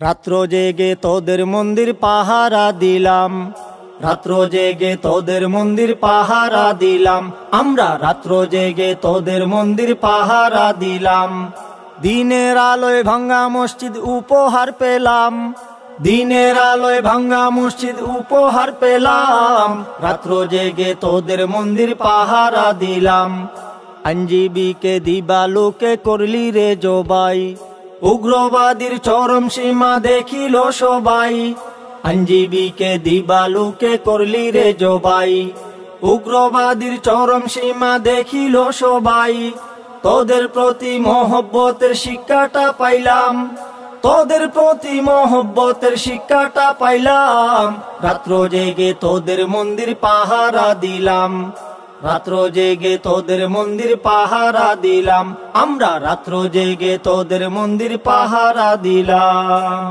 রাত্র জেগে তোদের মন্দির পাহারা দিলাম, রাত্র জেগে তোদের মন্দির পাহারা দিলাম, আমরা রাত্র জেগে তোদের মন্দির পাহারা দিলাম। দিনের আলোয় ভাঙ্গা মসজিদ উপহার পেলাম, দিনের আলোয় ভাঙ্গা মসজিদ উপহার পেলাম, রাত্র জেগে তোদের মন্দির পাহারা দিলাম। আইনজীবীকে দিবালোকে করলি রে জবাই, উগ্রবাদীর চরম সীমা দেখিল সবাই। আইনজীবীকে দিবালোকে করলি রে জবাই, উগ্রবাদীর চরম সীমা দেখিল সবাই। তোদের প্রতি মহব্বতের শিক্ষাটা পাইলাম, তোদের প্রতি মহব্বতের শিক্ষাটা পাইলাম, রাত্র জেগে তোদের মন্দির পাহারা দিলাম, রাত্র জেগে তোদের মন্দির পাহারা দিলাম, আমরা রাত্র জেগে তোদের মন্দির পাহারা দিলাম।